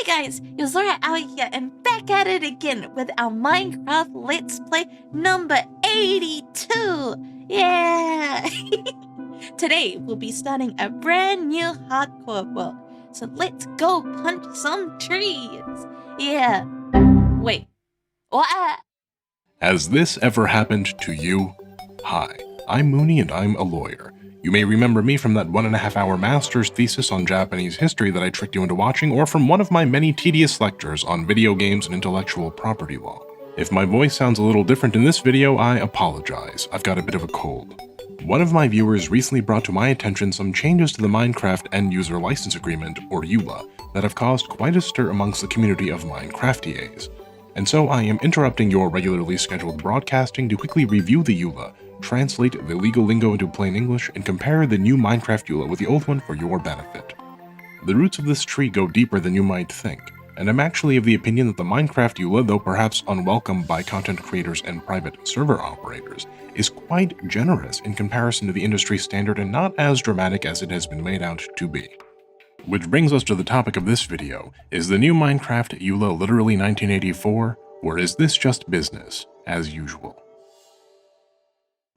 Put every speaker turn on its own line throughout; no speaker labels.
guys, Yozora Aoi here and back at it again with our Minecraft Let's Play number 82! Yeah! Today we'll be starting a brand new hardcore world, so let's go punch some trees! Yeah. Wait. What?
Has this ever happened to you? Hi, I'm Mooney and I'm a lawyer. You may remember me from that 1.5-hour master's thesis on Japanese history that I tricked you into watching, or from one of my many tedious lectures on video games and intellectual property law. If my voice sounds a little different in this video, I apologize. I've got a bit of a cold. One of my viewers recently brought to my attention some changes to the Minecraft End User License Agreement, or EULA, that have caused quite a stir amongst the community of Minecraftiers. And so I am interrupting your regularly scheduled broadcasting to quickly review the EULA, translate the legal lingo into plain English, and compare the new Minecraft EULA with the old one for your benefit. The roots of this tree go deeper than you might think, and I'm actually of the opinion that the Minecraft EULA, though perhaps unwelcome by content creators and private server operators, is quite generous in comparison to the industry standard and not as dramatic as it has been made out to be. Which brings us to the topic of this video: is the new Minecraft EULA literally 1984, or is this just business as usual?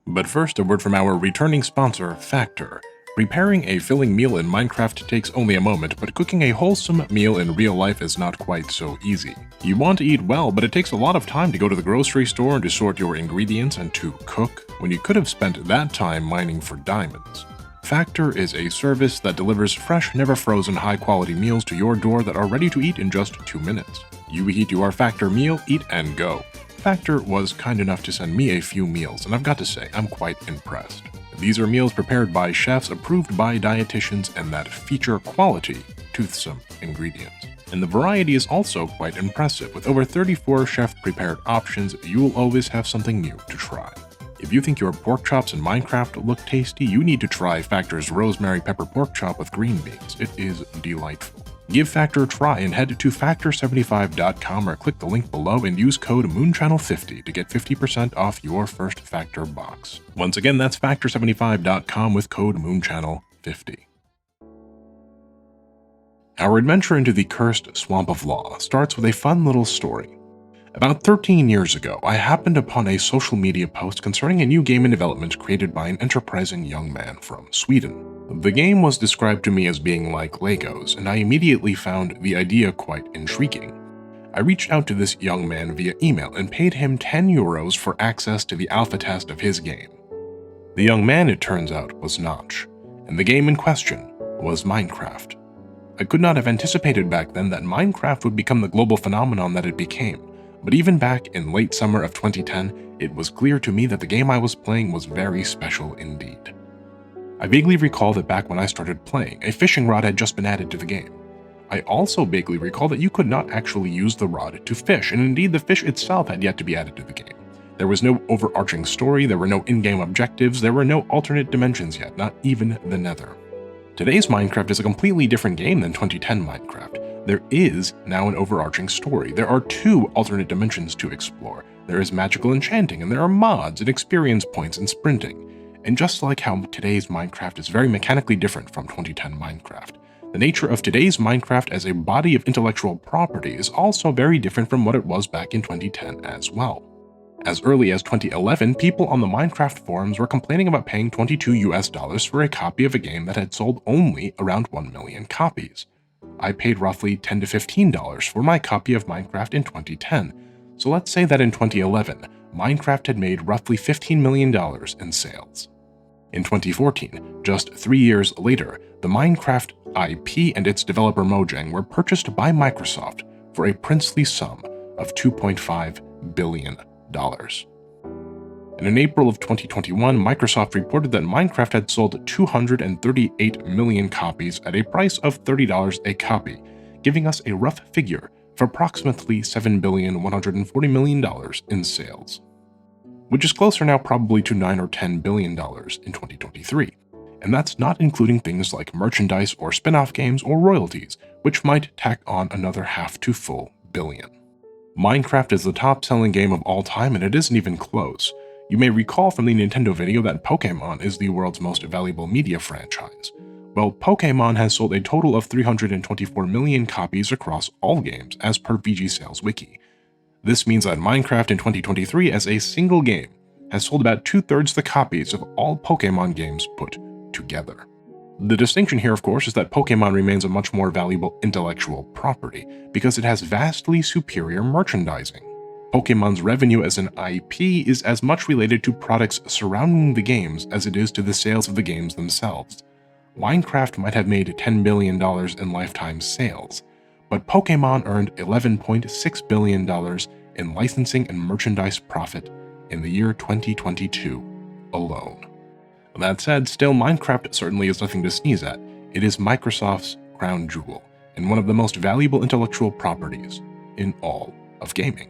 But first, a word from our returning sponsor, Factor. Preparing a filling meal in Minecraft takes only a moment, but cooking a wholesome meal in real life is not quite so easy. You want to eat well, but it takes a lot of time to go to the grocery store and to sort your ingredients and to cook, when you could have spent that time mining for diamonds. Factor is a service that delivers fresh, never frozen, high-quality meals to your door that are ready to eat in just 2 minutes. You eat your Factor meal, eat and go. Factor was kind enough to send me a few meals, and I've got to say, I'm quite impressed. These are meals prepared by chefs approved by dietitians and that feature quality, toothsome ingredients. And the variety is also quite impressive. With over 34 chef-prepared options, you will always have something new to try. If you think your pork chops in Minecraft look tasty, you need to try Factor's rosemary pepper pork chop with green beans. It is delightful. Give Factor a try and head to factor75.com or click the link below and use code MOONCHANNEL50 to get 50% off your first Factor box. Once again, that's factor75.com with code MOONCHANNEL50. Our adventure into the cursed Swamp of Law starts with a fun little story. About 13 years ago, I happened upon a social media post concerning a new game in development created by an enterprising young man from Sweden. The game was described to me as being like Legos, and I immediately found the idea quite intriguing. I reached out to this young man via email and paid him €10 for access to the alpha test of his game. The young man, it turns out, was Notch, and the game in question was Minecraft. I could not have anticipated back then that Minecraft would become the global phenomenon that it became, but even back in late summer of 2010, it was clear to me that the game I was playing was very special indeed. I vaguely recall that back when I started playing, a fishing rod had just been added to the game. I also vaguely recall that you could not actually use the rod to fish, and indeed the fish itself had yet to be added to the game. There was no overarching story, there were no in-game objectives, there were no alternate dimensions yet, not even the Nether. Today's Minecraft is a completely different game than 2010 Minecraft. There is now an overarching story. There are 2 alternate dimensions to explore. There is magical enchanting, and there are mods and experience points and sprinting. And just like how today's Minecraft is very mechanically different from 2010 Minecraft, the nature of today's Minecraft as a body of intellectual property is also very different from what it was back in 2010 as well. As early as 2011, people on the Minecraft forums were complaining about paying $22 for a copy of a game that had sold only around 1 million copies. I paid roughly $10 to $15 for my copy of Minecraft in 2010, so let's say that in 2011, Minecraft had made roughly $15 million in sales. In 2014, just 3 years later, the Minecraft IP and its developer Mojang were purchased by Microsoft for a princely sum of $2.5 billion. And in April of 2021, Microsoft reported that Minecraft had sold 238 million copies at a price of $30 a copy, giving us a rough figure of approximately $7,140 million in sales, which is closer now probably to $9 or $10 billion in 2023. And that's not including things like merchandise or spin-off games or royalties, which might tack on another half to full billion. Minecraft is the top-selling game of all time, and it isn't even close. You may recall from the Nintendo video that Pokémon is the world's most valuable media franchise. Well, Pokemon has sold a total of 324 million copies across all games, as per VG Sales Wiki. This means that Minecraft in 2023 as a single game has sold about 2/3 the copies of all Pokemon games put together. The distinction here, of course, is that Pokemon remains a much more valuable intellectual property because it has vastly superior merchandising. Pokemon's revenue as an IP is as much related to products surrounding the games as it is to the sales of the games themselves. Minecraft might have made $10 billion in lifetime sales, but Pokemon earned $11.6 billion in licensing and merchandise profit in the year 2022 alone. That said, still Minecraft certainly is nothing to sneeze at. It is Microsoft's crown jewel and one of the most valuable intellectual properties in all of gaming.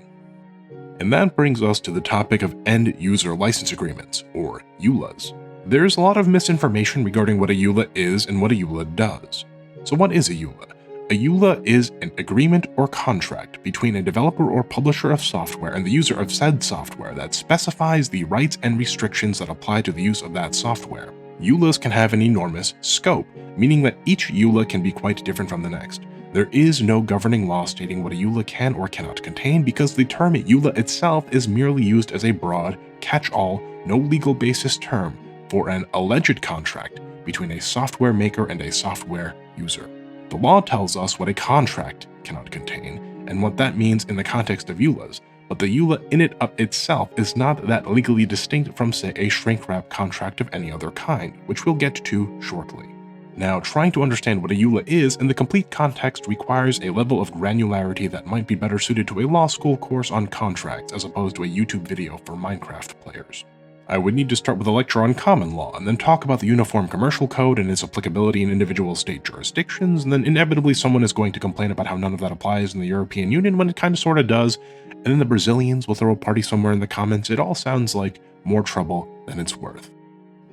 And that brings us to the topic of end user license agreements, or EULAs. There's a lot of misinformation regarding what a EULA is and what a EULA does. So what is a EULA? A EULA is an agreement or contract between a developer or publisher of software and the user of said software that specifies the rights and restrictions that apply to the use of that software. EULAs can have an enormous scope, meaning that each EULA can be quite different from the next. There is no governing law stating what a EULA can or cannot contain because the term EULA itself is merely used as a broad, catch-all, no legal basis term for an alleged contract between a software maker and a software user. The law tells us what a contract cannot contain and what that means in the context of EULAs, but the EULA in it of itself is not that legally distinct from, say, a shrink-wrap contract of any other kind, which we'll get to shortly. Now, trying to understand what a EULA is in the complete context requires a level of granularity that might be better suited to a law school course on contracts as opposed to a YouTube video for Minecraft players. I would need to start with a lecture on common law, and then talk about the Uniform Commercial Code and its applicability in individual state jurisdictions, and then inevitably someone is going to complain about how none of that applies in the European Union when it kinda sorta does, and then the Brazilians will throw a party somewhere in the comments. It all sounds like more trouble than it's worth.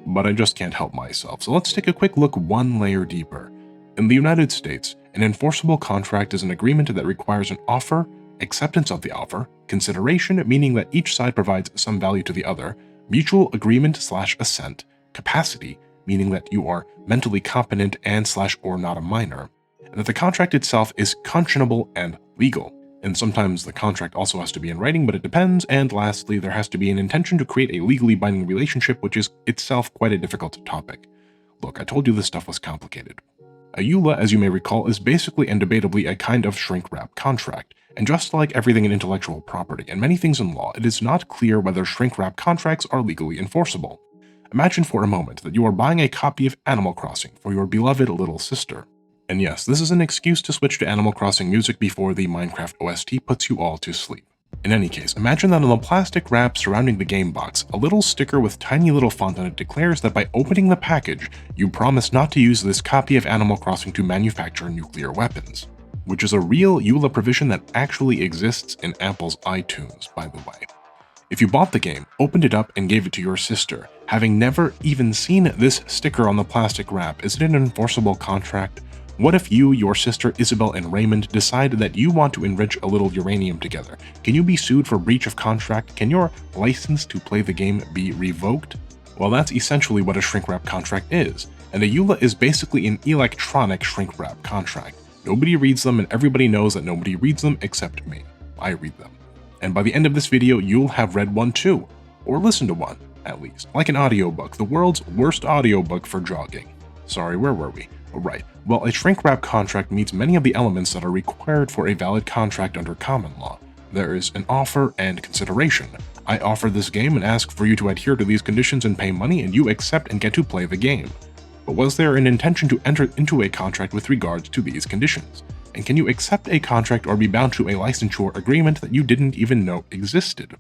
But I just can't help myself, so let's take a quick look one layer deeper. In the United States, an enforceable contract is an agreement that requires an offer, acceptance of the offer, consideration, meaning that each side provides some value to the other, mutual agreement/assent, capacity, meaning that you are mentally competent and/or not a minor, and that the contract itself is conscionable and legal. And sometimes the contract also has to be in writing, but it depends. And lastly, there has to be an intention to create a legally binding relationship, which is itself quite a difficult topic. Look, I told you this stuff was complicated. A EULA, as you may recall, is basically and debatably a kind of shrink-wrap contract. And just like everything in intellectual property and many things in law, it is not clear whether shrink-wrap contracts are legally enforceable. Imagine for a moment that you are buying a copy of Animal Crossing for your beloved little sister. And yes, this is an excuse to switch to Animal Crossing music before the Minecraft OST puts you all to sleep. In any case, imagine that on the plastic wrap surrounding the game box, a little sticker with tiny little font on it declares that by opening the package, you promise not to use this copy of Animal Crossing to manufacture nuclear weapons. Which is a real EULA provision that actually exists in Apple's iTunes, by the way. If you bought the game, opened it up, and gave it to your sister, having never even seen this sticker on the plastic wrap, is it an enforceable contract? What if you, your sister Isabel, and Raymond decide that you want to enrich a little uranium together? Can you be sued for breach of contract? Can your license to play the game be revoked? Well, that's essentially what a shrink-wrap contract is, and a EULA is basically an electronic shrink-wrap contract. Nobody reads them, and everybody knows that nobody reads them except me. I read them. And by the end of this video, you'll have read one too, or listened to one, at least. Like an audiobook, the world's worst audiobook for jogging. Sorry, where were we? Oh, right. Well, a shrink-wrap contract meets many of the elements that are required for a valid contract under common law. There is an offer and consideration. I offer this game and ask for you to adhere to these conditions and pay money, and you accept and get to play the game. But was there an intention to enter into a contract with regards to these conditions? And can you accept a contract or be bound to a licensure agreement that you didn't even know existed?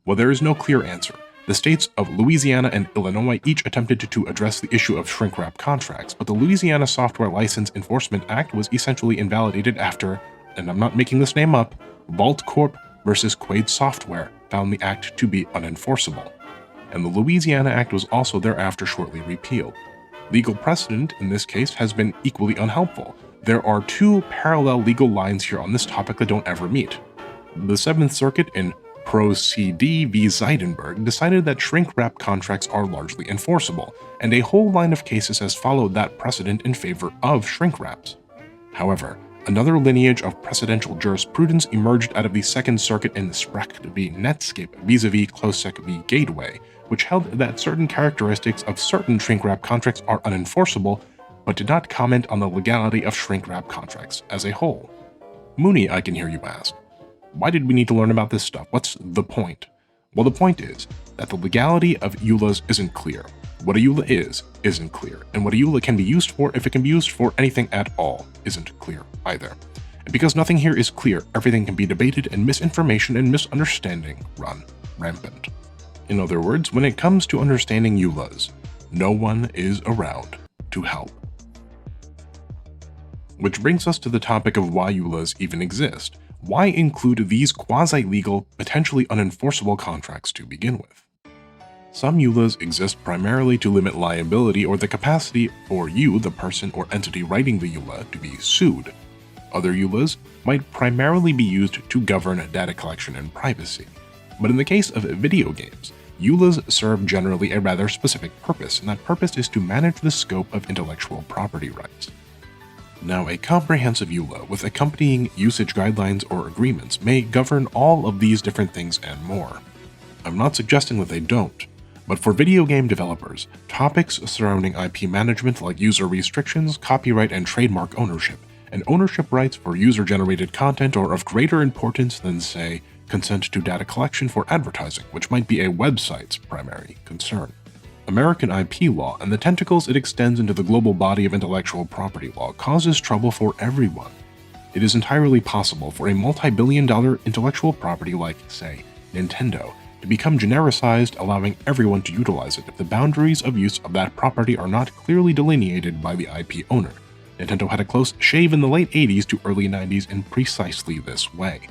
Well, there is no clear answer. The states of Louisiana and Illinois each attempted to address the issue of shrink-wrap contracts, but the Louisiana Software License Enforcement Act was essentially invalidated after, and I'm not making this name up, Vault Corp versus Quaid Software found the act to be unenforceable. And the Louisiana Act was also thereafter shortly repealed. Legal precedent in this case has been equally unhelpful. There are two parallel legal lines here on this topic that don't ever meet. The 7th Circuit in Pro CD v. Zeidenberg decided that shrink-wrap contracts are largely enforceable, and a whole line of cases has followed that precedent in favor of shrink-wraps. However, another lineage of precedential jurisprudence emerged out of the Second Circuit in Sprecht v. Netscape vis-a-vis Klosek v. Gateway, which held that certain characteristics of certain shrink-wrap contracts are unenforceable, but did not comment on the legality of shrink-wrap contracts as a whole. Mooney, I can hear you ask. Why did we need to learn about this stuff? What's the point? Well, the point is that the legality of EULAs isn't clear. What a EULA is, isn't clear, and what a EULA can be used for, if it can be used for anything at all, isn't clear either. And because nothing here is clear, everything can be debated and misinformation and misunderstanding run rampant. In other words, when it comes to understanding EULAs, no one is around to help. Which brings us to the topic of why EULAs even exist. Why include these quasi-legal, potentially unenforceable contracts to begin with? Some EULAs exist primarily to limit liability or the capacity for you, the person or entity writing the EULA, to be sued. Other EULAs might primarily be used to govern data collection and privacy. But in the case of video games, EULAs serve generally a rather specific purpose, and that purpose is to manage the scope of intellectual property rights. Now, a comprehensive EULA with accompanying usage guidelines or agreements may govern all of these different things and more. I'm not suggesting that they don't, but for video game developers, topics surrounding IP management like user restrictions, copyright and trademark ownership, and ownership rights for user-generated content are of greater importance than, say, consent to data collection for advertising, which might be a website's primary concern. American IP law and the tentacles it extends into the global body of intellectual property law causes trouble for everyone. It is entirely possible for a multi-billion-dollar intellectual property like, say, Nintendo, to become genericized, allowing everyone to utilize it if the boundaries of use of that property are not clearly delineated by the IP owner. Nintendo had a close shave in the late 80s to early 90s in precisely this way.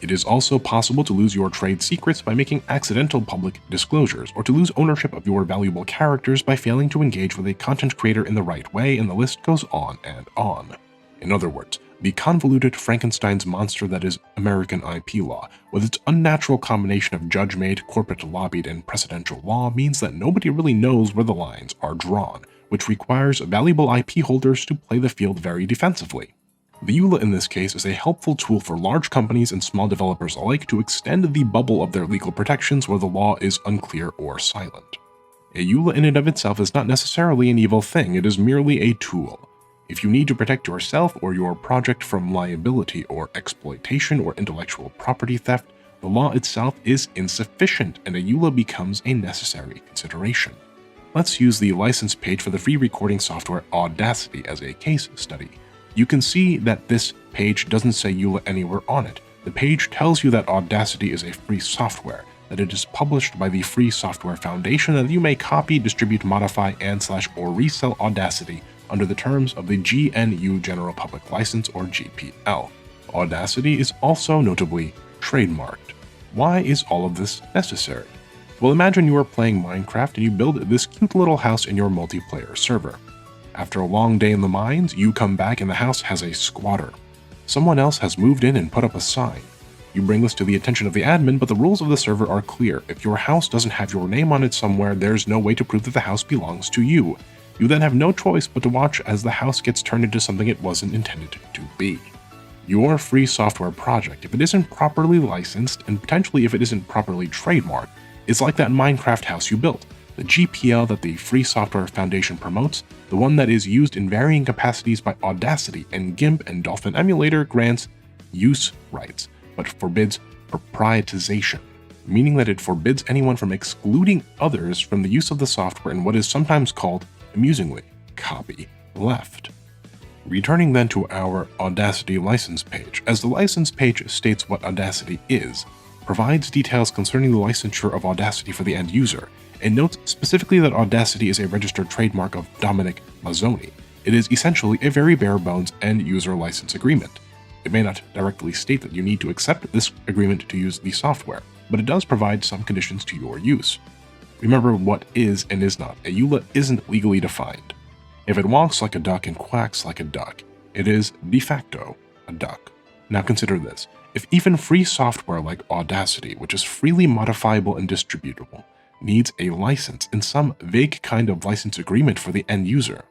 It is also possible to lose your trade secrets by making accidental public disclosures, or to lose ownership of your valuable characters by failing to engage with a content creator in the right way, and the list goes on and on. In other words, the convoluted Frankenstein's monster that is American IP law, with its unnatural combination of judge-made, corporate-lobbied, and precedential law, means that nobody really knows where the lines are drawn, which requires valuable IP holders to play the field very defensively. The EULA in this case is a helpful tool for large companies and small developers alike to extend the bubble of their legal protections where the law is unclear or silent. A EULA in and of itself is not necessarily an evil thing, it is merely a tool. If you need to protect yourself or your project from liability or exploitation or intellectual property theft, the law itself is insufficient and a EULA becomes a necessary consideration. Let's use the license page for the free recording software Audacity as a case study. You can see that this page doesn't say EULA anywhere on it. The page tells you that Audacity is a free software, that it is published by the Free Software Foundation, and that you may copy, distribute, modify, and/or resell Audacity under the terms of the GNU General Public License or GPL. Audacity is also notably trademarked. Why is all of this necessary? Well, imagine you are playing Minecraft and you build this cute little house in your multiplayer server. After a long day in the mines, you come back and the house has a squatter. Someone else has moved in and put up a sign. You bring this to the attention of the admin, but the rules of the server are clear. If your house doesn't have your name on it somewhere, there's no way to prove that the house belongs to you. You then have no choice but to watch as the house gets turned into something it wasn't intended to be. Your free software project, if it isn't properly licensed, and potentially if it isn't properly trademarked, is like that Minecraft house you built. The GPL that the Free Software Foundation promotes, the one that is used in varying capacities by Audacity and GIMP and Dolphin Emulator, grants use rights, but forbids proprietization, meaning that it forbids anyone from excluding others from the use of the software in what is sometimes called, amusingly, copy left. Returning then to our Audacity license page, as the license page states what Audacity is, provides details concerning the licensure of Audacity for the end user, and notes specifically that Audacity is a registered trademark of Dominic Mazzoni. It is essentially a very bare-bones end-user license agreement. It may not directly state that you need to accept this agreement to use the software, but it does provide some conditions to your use. Remember what is and is not. A EULA isn't legally defined. If it walks like a duck and quacks like a duck, it is de facto a duck. Now consider this. If even free software like Audacity, which is freely modifiable and distributable, needs a license in some vague kind of license agreement for the end user,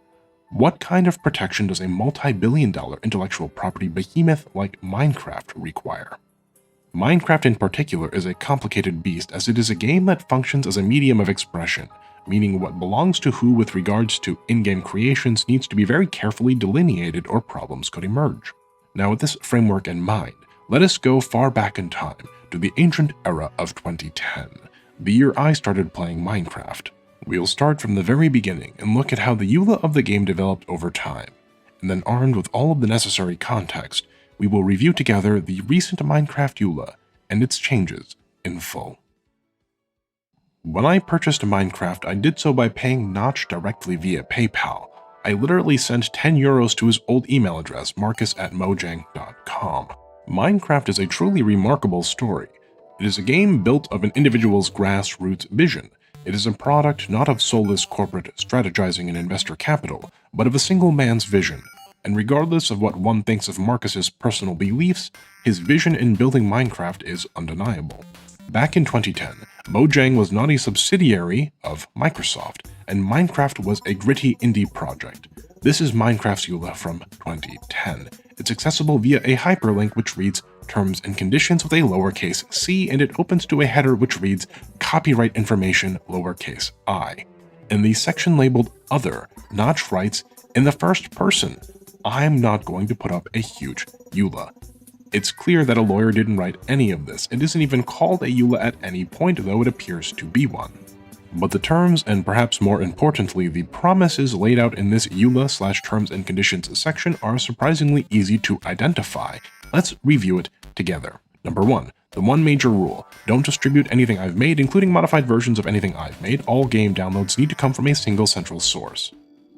what kind of protection does a multi-billion-dollar intellectual property behemoth like Minecraft require? Minecraft in particular is a complicated beast, as it is a game that functions as a medium of expression, meaning what belongs to who with regards to in-game creations needs to be very carefully delineated or problems could emerge. Now with this framework in mind, let us go far back in time to the ancient era of 2010, the year I started playing Minecraft. We'll start from the very beginning and look at how the EULA of the game developed over time, and then armed with all of the necessary context, we will review together the recent Minecraft EULA and its changes in full. When I purchased Minecraft, I did so by paying Notch directly via PayPal. I literally sent 10 euros to his old email address, marcus@mojang.com. Minecraft is a truly remarkable story. It is a game built of an individual's grassroots vision. It is a product not of soulless corporate strategizing and investor capital, but of a single man's vision. And regardless of what one thinks of Marcus's personal beliefs, his vision in building Minecraft is undeniable. Back in 2010, Mojang was not a subsidiary of Microsoft, and Minecraft was a gritty indie project. This is Minecraft's EULA from 2010. It's accessible via a hyperlink which reads Terms and Conditions with a lowercase c, and it opens to a header which reads Copyright Information lowercase I. In the section labeled Other, Notch writes, in the first person, I'm not going to put up a huge EULA. It's clear that a lawyer didn't write any of this. It isn't even called a EULA at any point, though it appears to be one. But the terms, and perhaps more importantly, the promises laid out in this EULA/Terms and Conditions section are surprisingly easy to identify. Let's review it together. Number 1. The one major rule. Don't distribute anything I've made, including modified versions of anything I've made. All game downloads need to come from a single central source.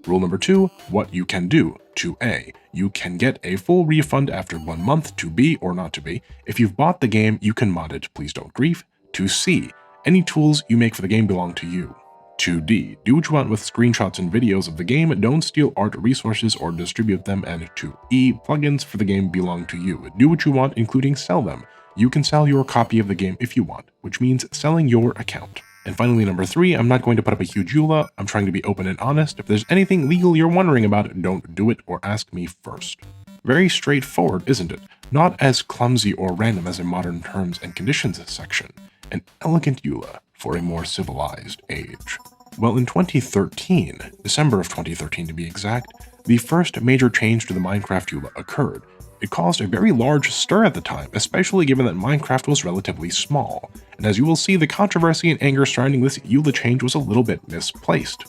Rule number 2, what you can do. 2A, you can get a full refund after 1 month. 2B, or not to be, if you've bought the game, you can mod it, please don't grief. 2C, any tools you make for the game belong to you. 2D, do what you want with screenshots and videos of the game, don't steal art resources or distribute them. And 2E, plugins for the game belong to you. Do what you want, including sell them. You can sell your copy of the game if you want, which means selling your account. And finally, number 3, I'm not going to put up a huge EULA. I'm trying to be open and honest. If there's anything legal you're wondering about, don't do it or ask me first. Very straightforward, isn't it? Not as clumsy or random as a modern terms and conditions section. An elegant EULA for a more civilized age. Well, in 2013, December of 2013 to be exact, the first major change to the Minecraft EULA occurred. It caused a very large stir at the time, especially given that Minecraft was relatively small, and as you will see, the controversy and anger surrounding this EULA change was a little bit misplaced.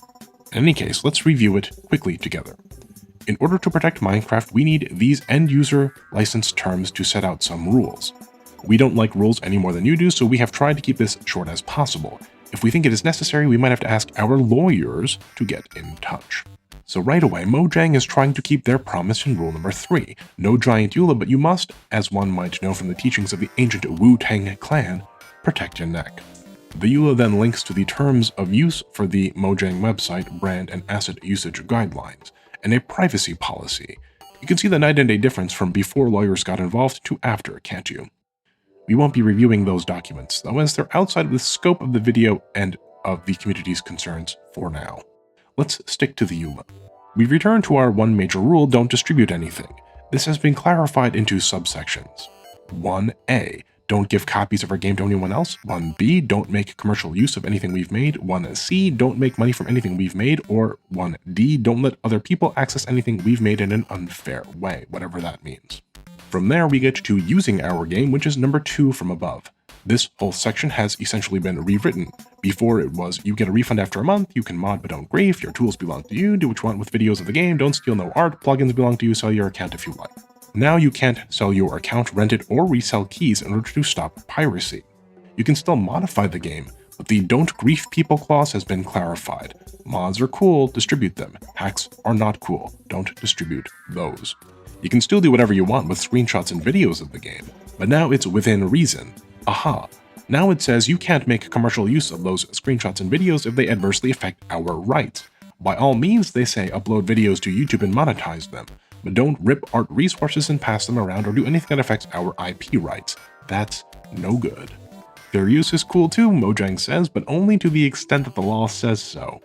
In any case, let's review it quickly together. In order to protect Minecraft, we need these end-user license terms to set out some rules. We don't like rules any more than you do, so we have tried to keep this short as possible. If we think it is necessary, we might have to ask our lawyers to get in touch. So right away, Mojang is trying to keep their promise in rule number 3. No giant EULA, but you must, as one might know from the teachings of the ancient Wu-Tang clan, protect your neck. The EULA then links to the terms of use for the Mojang website, brand, and asset usage guidelines, and a privacy policy. You can see the night and day difference from before lawyers got involved to after, can't you? We won't be reviewing those documents, though, as they're outside of the scope of the video and of the community's concerns for now. Let's stick to the EULA. We return to our one major rule, don't distribute anything. This has been clarified into subsections. 1A, don't give copies of our game to anyone else. 1B, don't make commercial use of anything we've made. 1C, don't make money from anything we've made. Or 1D, don't let other people access anything we've made in an unfair way, whatever that means. From there, we get to using our game, which is number 2 from above. This whole section has essentially been rewritten. Before it was, you get a refund after a month, you can mod but don't grief, your tools belong to you, do what you want with videos of the game, don't steal no art, plugins belong to you, sell your account if you like. Now you can't sell your account, rent it, or resell keys in order to stop piracy. You can still modify the game, but the don't grief people clause has been clarified. Mods are cool, distribute them. Hacks are not cool, don't distribute those. You can still do whatever you want with screenshots and videos of the game, but now it's within reason. Aha! Now it says you can't make commercial use of those screenshots and videos if they adversely affect our rights. By all means, they say, upload videos to YouTube and monetize them, but don't rip art resources and pass them around or do anything that affects our IP rights. That's no good. Fair use is cool too, Mojang says, but only to the extent that the law says so.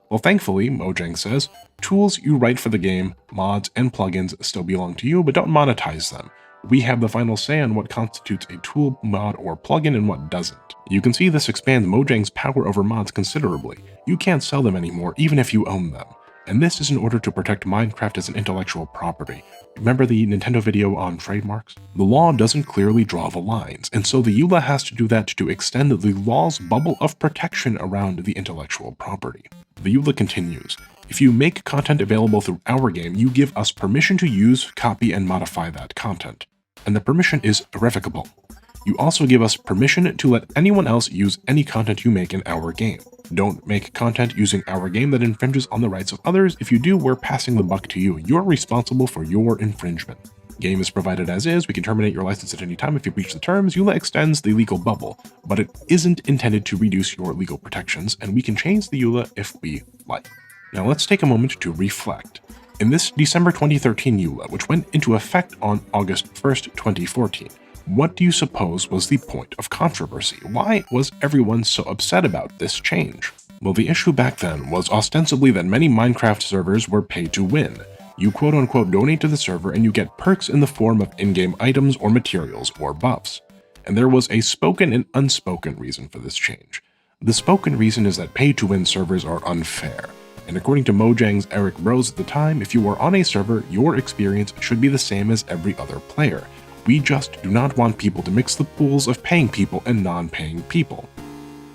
Well, thankfully, Mojang says, tools you write for the game, mods, and plugins still belong to you, but don't monetize them. We have the final say on what constitutes a tool, mod, or plugin and what doesn't. You can see this expands Mojang's power over mods considerably. You can't sell them anymore, even if you own them. And this is in order to protect Minecraft as an intellectual property. Remember the Nintendo video on trademarks? The law doesn't clearly draw the lines, and so the EULA has to do that to extend the law's bubble of protection around the intellectual property. The EULA continues, if you make content available through our game, you give us permission to use, copy, and modify that content. And the permission is irrevocable. You also give us permission to let anyone else use any content you make in our game. Don't make content using our game that infringes on the rights of others. If you do, we're passing the buck to you. You're responsible for your infringement. Game is provided as is. We can terminate your license at any time if you breach the terms. EULA extends the legal bubble, but it isn't intended to reduce your legal protections, and we can change the EULA if we like. Now let's take a moment to reflect. In this December 2013 EULA, which went into effect on August 1st, 2014, what do you suppose was the point of controversy? Why was everyone so upset about this change? Well, the issue back then was ostensibly that many Minecraft servers were pay to win. You quote-unquote donate to the server and you get perks in the form of in-game items or materials or buffs. And there was a spoken and unspoken reason for this change. The spoken reason is that pay-to-win servers are unfair. And according to Mojang's Eric Rose at the time, if you are on a server, your experience should be the same as every other player. We just do not want people to mix the pools of paying people and non-paying people.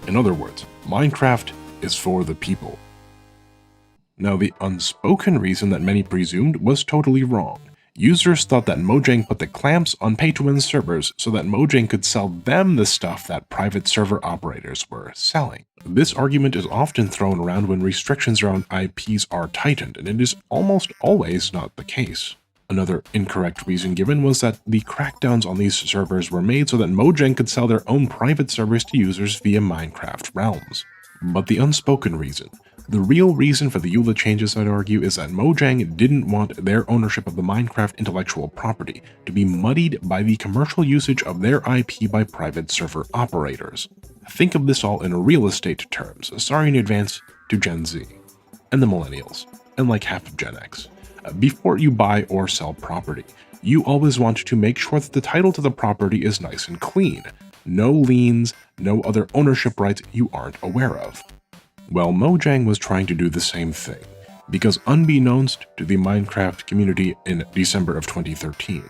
In other words, Minecraft is for the people. Now, the unspoken reason that many presumed was totally wrong. Users thought that Mojang put the clamps on pay-to-win servers so that Mojang could sell them the stuff that private server operators were selling. This argument is often thrown around when restrictions around IPs are tightened, and it is almost always not the case. Another incorrect reason given was that the crackdowns on these servers were made so that Mojang could sell their own private servers to users via Minecraft realms. But the unspoken reason, the real reason for the EULA changes, I'd argue, is that Mojang didn't want their ownership of the Minecraft intellectual property to be muddied by the commercial usage of their IP by private server operators. Think of this all in real estate terms, sorry in advance to Gen Z, and the millennials, and like half of Gen X. Before you buy or sell property, you always want to make sure that the title to the property is nice and clean. No liens, no other ownership rights you aren't aware of. Well, Mojang was trying to do the same thing, because unbeknownst to the Minecraft community in December of 2013,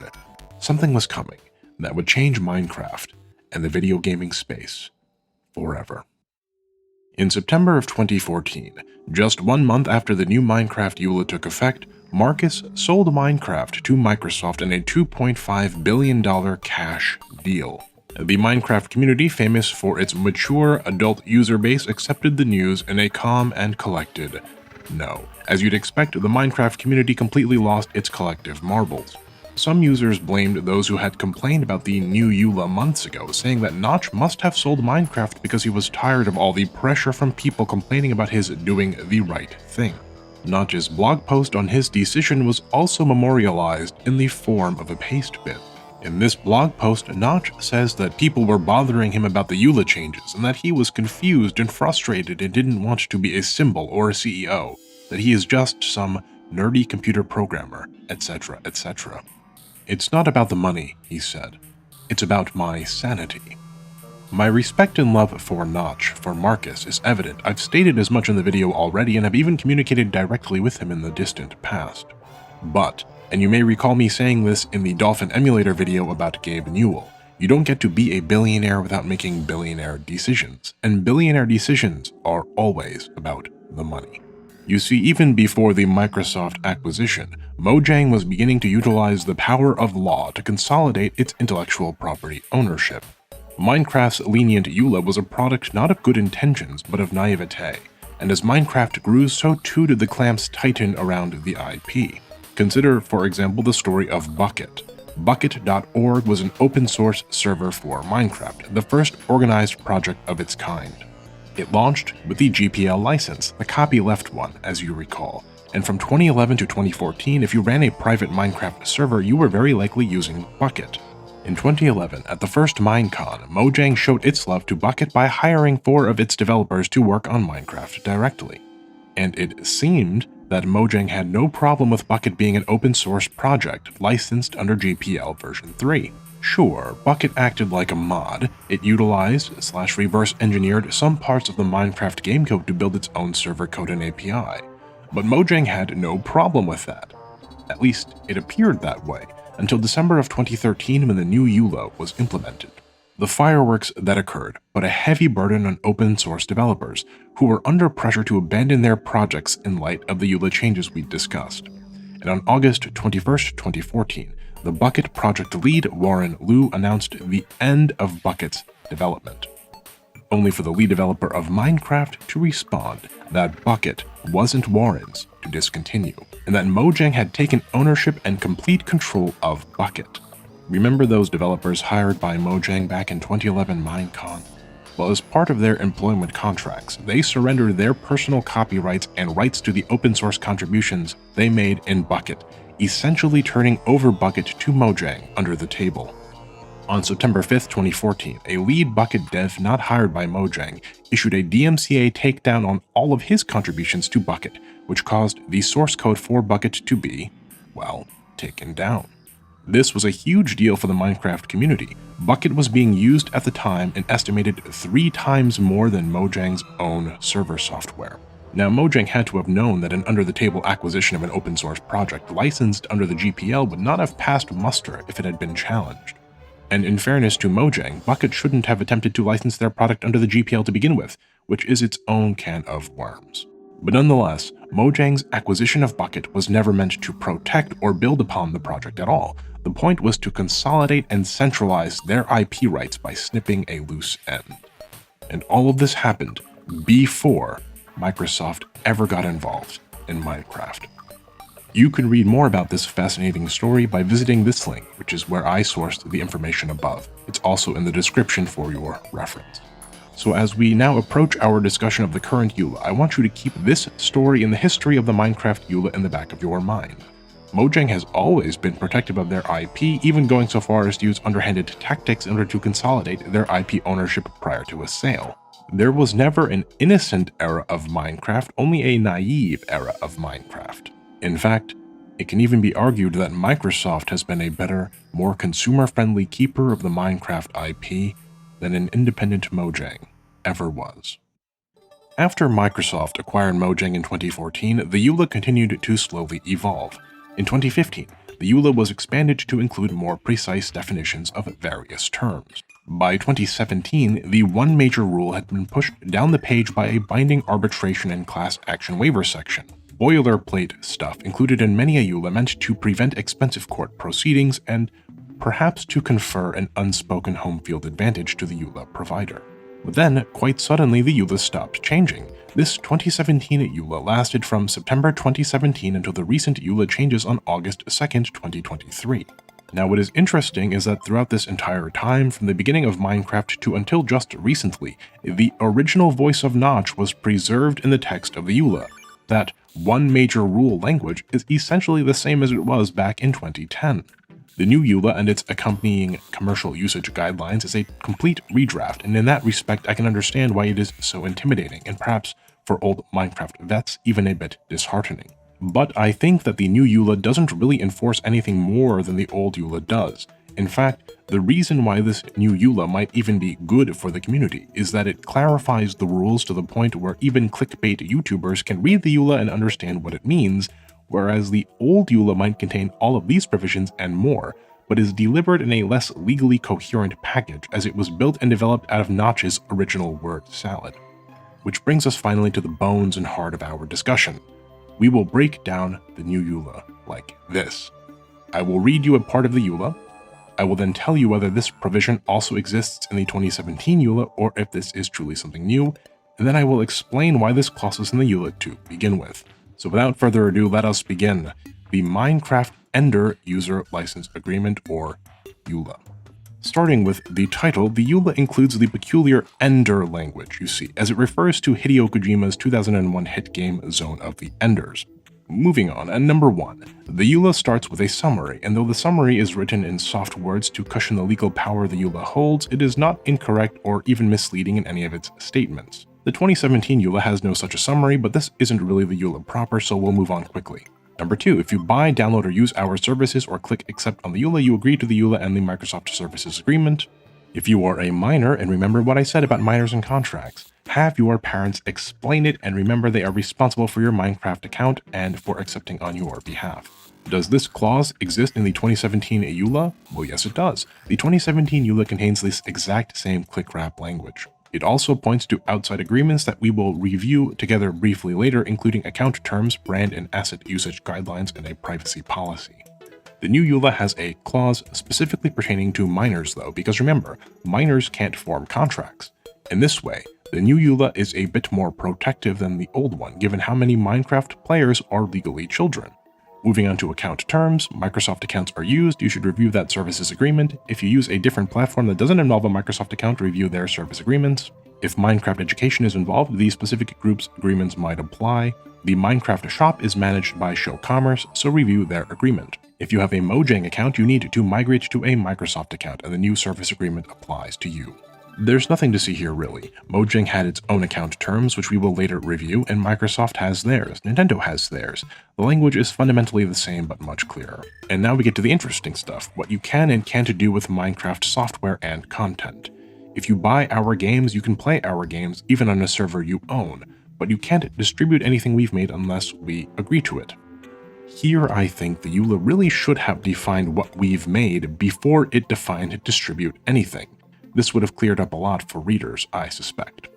something was coming that would change Minecraft and the video gaming space forever. In September of 2014, just 1 month after the new Minecraft EULA took effect, Marcus sold Minecraft to Microsoft in a $2.5 billion cash deal. The Minecraft community, famous for its mature adult user base, accepted the news in a calm and collected no. As you'd expect, the Minecraft community completely lost its collective marbles. Some users blamed those who had complained about the new EULA months ago, saying that Notch must have sold Minecraft because he was tired of all the pressure from people complaining about his doing the right thing. Notch's blog post on his decision was also memorialized in the form of a paste bin. In this blog post, Notch says that people were bothering him about the EULA changes and that he was confused and frustrated and didn't want to be a symbol or a CEO, that he is just some nerdy computer programmer, etc., etc. It's not about the money, he said. It's about my sanity. My respect and love for Notch, for Marcus, is evident. I've stated as much in the video already and have even communicated directly with him in the distant past. But, and you may recall me saying this in the Dolphin Emulator video about Gabe Newell, you don't get to be a billionaire without making billionaire decisions, and billionaire decisions are always about the money. You see, even before the Microsoft acquisition, Mojang was beginning to utilize the power of law to consolidate its intellectual property ownership. Minecraft's lenient EULA was a product not of good intentions, but of naivete, and as Minecraft grew, so too did the clamps tighten around the IP. Consider, for example, the story of Bukkit. Bukkit.org was an open-source server for Minecraft, the first organized project of its kind. It launched with the GPL license, the copyleft one, as you recall, And from 2011 to 2014, if you ran a private Minecraft server, you were very likely using Bukkit. In 2011, at the first Minecon, Mojang showed its love to Bukkit by hiring 4 of its developers to work on Minecraft directly. And it seemed that Mojang had no problem with Bukkit being an open source project licensed under GPL version 3. Sure, Bukkit acted like a mod. It utilized/reverse engineered some parts of the Minecraft game code to build its own server code and API. But Mojang had no problem with that. At least, it appeared that way, until December of 2013 when the new EULA was implemented. The fireworks that occurred put a heavy burden on open source developers, who were under pressure to abandon their projects in light of the EULA changes we discussed. And on August 21st, 2014, the Bukkit project lead Warren Liu announced the end of Bukkit's development, only for the lead developer of Minecraft to respond that Bukkit wasn't Warren's to discontinue, and that Mojang had taken ownership and complete control of Bukkit. Remember those developers hired by Mojang back in 2011 Minecon? Well, as part of their employment contracts, they surrendered their personal copyrights and rights to the open source contributions they made in Bukkit, essentially turning over Bukkit to Mojang under the table. On September 5th, 2014, a lead Bukkit dev not hired by Mojang issued a DMCA takedown on all of his contributions to Bukkit, which caused the source code for Bukkit to be, well, taken down. This was a huge deal for the Minecraft community. Bukkit was being used at the time and estimated 3 times more than Mojang's own server software. Now, Mojang had to have known that an under-the-table acquisition of an open-source project licensed under the GPL would not have passed muster if it had been challenged. And in fairness to Mojang, Bukkit shouldn't have attempted to license their product under the GPL to begin with, which is its own can of worms. But nonetheless, Mojang's acquisition of Bukkit was never meant to protect or build upon the project at all. The point was to consolidate and centralize their IP rights by snipping a loose end. And all of this happened before Microsoft ever got involved in Minecraft. You can read more about this fascinating story by visiting this link, which is where I sourced the information above. It's also in the description for your reference. So as we now approach our discussion of the current EULA, I want you to keep this story in the history of the Minecraft EULA in the back of your mind. Mojang has always been protective of their IP, even going so far as to use underhanded tactics in order to consolidate their IP ownership prior to a sale. There was never an innocent era of Minecraft, only a naive era of Minecraft. In fact, it can even be argued that Microsoft has been a better, more consumer-friendly keeper of the Minecraft IP than an independent Mojang ever was. After Microsoft acquired Mojang in 2014, the EULA continued to slowly evolve. In 2015, the EULA was expanded to include more precise definitions of various terms. By 2017, the one major rule had been pushed down the page by a binding arbitration and class action waiver section. Boilerplate stuff included in many a EULA meant to prevent expensive court proceedings and perhaps to confer an unspoken home field advantage to the EULA provider. But then, quite suddenly, the EULA stopped changing. This 2017 EULA lasted from September 2017 until the recent EULA changes on August 2nd, 2023. Now, what is interesting is that throughout this entire time, from the beginning of Minecraft to until just recently, the original voice of Notch was preserved in the text of the EULA. That one major rule language is essentially the same as it was back in 2010. The new EULA and its accompanying commercial usage guidelines is a complete redraft, and in that respect I can understand why it is so intimidating, and perhaps for old Minecraft vets even a bit disheartening. But I think that the new EULA doesn't really enforce anything more than the old EULA does. In fact, the reason why this new EULA might even be good for the community is that it clarifies the rules to the point where even clickbait YouTubers can read the EULA and understand what it means, whereas the old EULA might contain all of these provisions and more, but is delivered in a less legally coherent package as it was built and developed out of Notch's original word salad. Which brings us finally to the bones and heart of our discussion. We will break down the new EULA like this. I will read you a part of the EULA. I will then tell you whether this provision also exists in the 2017 EULA or if this is truly something new, and then I will explain why this clause is in the EULA to begin with. So without further ado, let us begin. The Minecraft Ender User License Agreement, or EULA. Starting with the title, the EULA includes the peculiar Ender language you see, as it refers to Hideo Kojima's 2001 hit game Zone of the Enders. Moving on, at number 1, the EULA starts with a summary, and though the summary is written in soft words to cushion the legal power the EULA holds, it is not incorrect or even misleading in any of its statements. The 2017 EULA has no such a summary, but this isn't really the EULA proper, so we'll move on quickly. Number 2, if you buy, download, or use our services or click accept on the EULA, you agree to the EULA and the Microsoft Services Agreement. If you are a minor, and remember what I said about minors and contracts, have your parents explain it and remember they are responsible for your Minecraft account and for accepting on your behalf. Does this clause exist in the 2017 EULA? Well, yes, it does. The 2017 EULA contains this exact same click-wrap language. It also points to outside agreements that we will review together briefly later, including account terms, brand and asset usage guidelines, and a privacy policy. The new EULA has a clause specifically pertaining to minors though, because remember, minors can't form contracts. In this way, the new EULA is a bit more protective than the old one, given how many Minecraft players are legally children. Moving on to account terms, Microsoft accounts are used, you should review that services agreement. If you use a different platform that doesn't involve a Microsoft account, review their service agreements. If Minecraft education is involved, these specific groups' agreements might apply. The Minecraft shop is managed by Show Commerce, so review their agreement. If you have a Mojang account, you need to migrate to a Microsoft account, and the new service agreement applies to you. There's nothing to see here really. Mojang had its own account terms, which we will later review, and Microsoft has theirs. Nintendo has theirs. The language is fundamentally the same, but much clearer. And now we get to the interesting stuff, what you can and can't do with Minecraft software and content. If you buy our games, you can play our games, even on a server you own, but you can't distribute anything we've made unless we agree to it. Here I think the EULA really should have defined what we've made before it defined distribute anything. This would have cleared up a lot for readers, I suspect.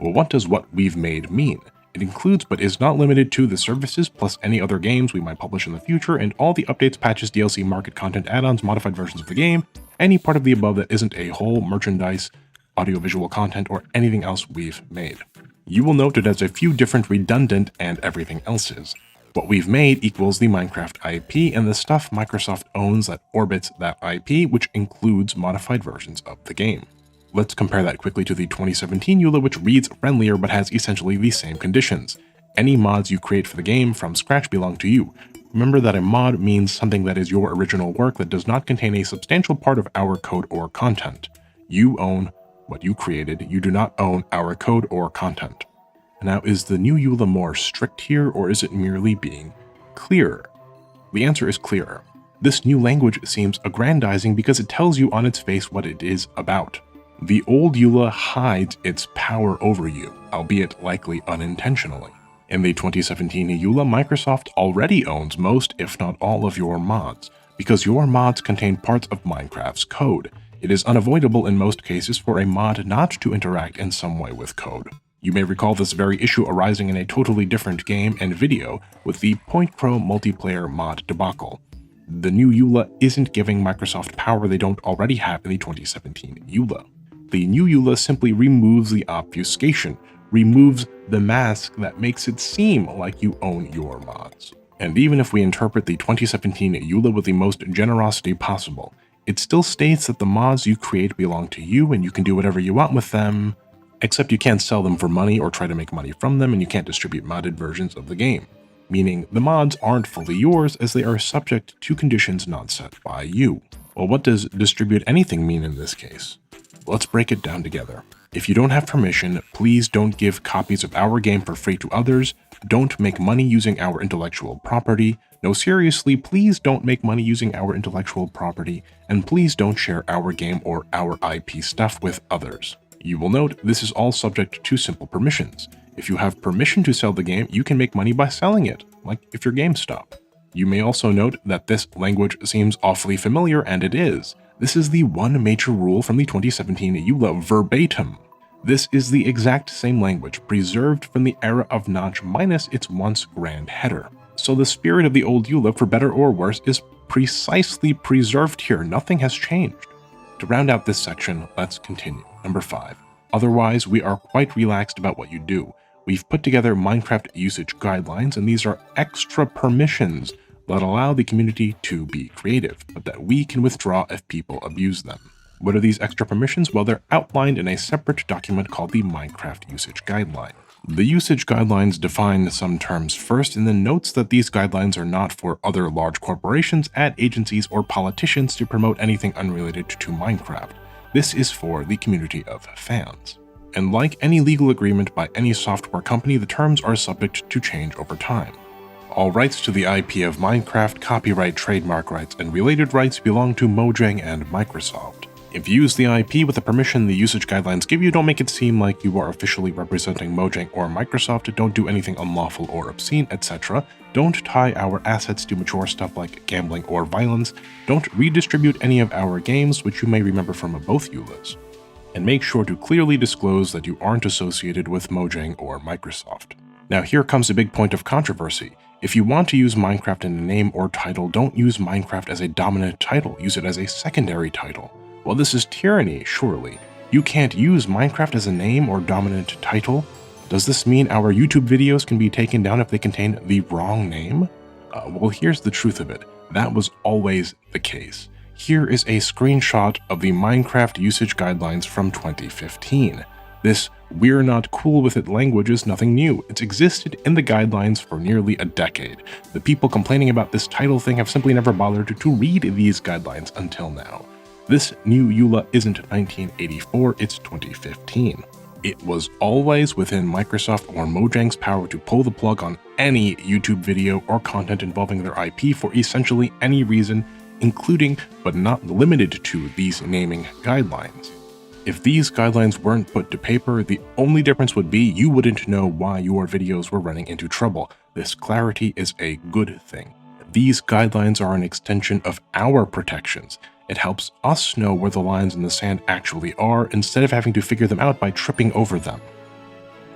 Well, what does what we've made mean? It includes but is not limited to the services plus any other games we might publish in the future and all the updates, patches, DLC, market content, add-ons, modified versions of the game, any part of the above that isn't a whole merchandise, audiovisual content, or anything else we've made. You will note it has a few different redundant and everything else's. What we've made equals the Minecraft IP and the stuff Microsoft owns that orbits that IP, which includes modified versions of the game. Let's compare that quickly to the 2017 EULA, which reads friendlier but has essentially the same conditions. Any mods you create for the game from scratch belong to you. Remember that a mod means something that is your original work that does not contain a substantial part of our code or content. You own what you created, you do not own our code or content. Now, is the new EULA more strict here, or is it merely being clearer? The answer is clearer. This new language seems aggrandizing because it tells you on its face what it is about. The old EULA hides its power over you, albeit likely unintentionally. In the 2017 EULA, Microsoft already owns most, if not all, of your mods, because your mods contain parts of Minecraft's code. It is unavoidable in most cases for a mod not to interact in some way with code. You may recall this very issue arising in a totally different game and video with the Point Crow multiplayer mod debacle. The new EULA isn't giving Microsoft power they don't already have in the 2017 EULA. The new EULA simply removes the obfuscation, removes the mask that makes it seem like you own your mods. And even if we interpret the 2017 EULA with the most generosity possible, it still states that the mods you create belong to you and you can do whatever you want with them, except you can't sell them for money or try to make money from them, and you can't distribute modded versions of the game. Meaning the mods aren't fully yours as they are subject to conditions not set by you. Well, what does distribute anything mean in this case? Let's break it down together. If you don't have permission, please don't give copies of our game for free to others, don't make money using our intellectual property, no seriously, please don't make money using our intellectual property, and please don't share our game or our IP stuff with others. You will note this is all subject to simple permissions. If you have permission to sell the game, you can make money by selling it, like if you're GameStop. You may also note that this language seems awfully familiar, and it is. This is the one major rule from the 2017 EULA verbatim. This is the exact same language preserved from the era of Notch minus its once grand header. So the spirit of the old EULA, for better or worse, is precisely preserved here. Nothing has changed. To round out this section, let's continue. Number 5. Otherwise, we are quite relaxed about what you do. We've put together Minecraft usage guidelines, and these are extra permissions that allow the community to be creative, but that we can withdraw if people abuse them. What are these extra permissions? Well, they're outlined in a separate document called the Minecraft Usage Guideline. The usage guidelines define some terms first and then notes that these guidelines are not for other large corporations, ad agencies, or politicians to promote anything unrelated to Minecraft. This is for the community of fans. And like any legal agreement by any software company, the terms are subject to change over time. All rights to the IP of Minecraft, copyright, trademark rights, and related rights belong to Mojang and Microsoft. If you use the IP with the permission the usage guidelines give you, don't make it seem like you are officially representing Mojang or Microsoft. Don't do anything unlawful or obscene, etc. Don't tie our assets to mature stuff like gambling or violence. Don't redistribute any of our games, which you may remember from both EULAs. And make sure to clearly disclose that you aren't associated with Mojang or Microsoft. Now here comes a big point of controversy. If you want to use Minecraft in a name or title, don't use Minecraft as a dominant title, use it as a secondary title. Well, this is tyranny, surely. You can't use Minecraft as a name or dominant title? Does this mean our YouTube videos can be taken down if they contain the wrong name? Well, here's the truth of it. That was always the case. Here is a screenshot of the Minecraft usage guidelines from 2015. This "we're not cool with it" language is nothing new. It's existed in the guidelines for nearly a decade. The people complaining about this title thing have simply never bothered to read these guidelines until now. This new EULA isn't 1984, it's 2015. It was always within Microsoft or Mojang's power to pull the plug on any YouTube video or content involving their IP for essentially any reason, including but not limited to these naming guidelines. If these guidelines weren't put to paper, the only difference would be you wouldn't know why your videos were running into trouble. This clarity is a good thing. These guidelines are an extension of our protections. It helps us know where the lines in the sand actually are instead of having to figure them out by tripping over them.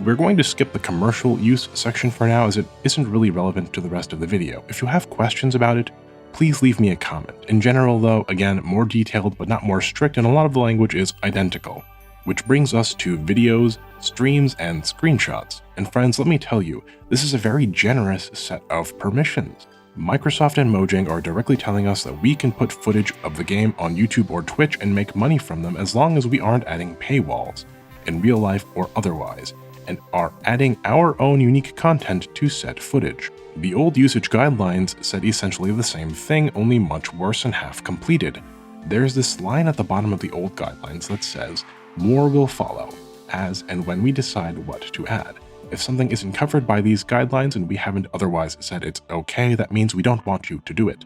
We're going to skip the commercial use section for now as it isn't really relevant to the rest of the video. If you have questions about it, please leave me a comment. In general though, again, more detailed but not more strict, and a lot of the language is identical. Which brings us to videos, streams, and screenshots. And friends, let me tell you, this is a very generous set of permissions. Microsoft and Mojang are directly telling us that we can put footage of the game on YouTube or Twitch and make money from them as long as we aren't adding paywalls, in real life or otherwise, and are adding our own unique content to said footage. The old usage guidelines said essentially the same thing, only much worse and half completed. There's this line at the bottom of the old guidelines that says, "More will follow, as and when we decide what to add." If something isn't covered by these guidelines and we haven't otherwise said it's okay, that means we don't want you to do it.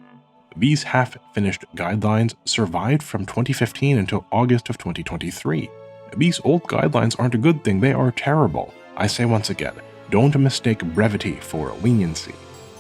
These half-finished guidelines survived from 2015 until August of 2023. These old guidelines aren't a good thing, they are terrible. I say once again, don't mistake brevity for leniency.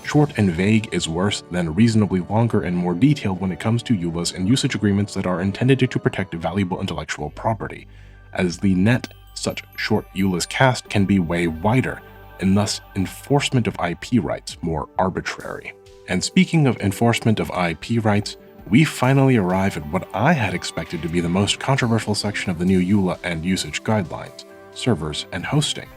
Short and vague is worse than reasonably longer and more detailed when it comes to EULAs and usage agreements that are intended to protect valuable intellectual property. As the net such short EULAs cast can be way wider, and thus enforcement of IP rights more arbitrary. And speaking of enforcement of IP rights, we finally arrive at what I had expected to be the most controversial section of the new EULA and usage guidelines, servers and hosting.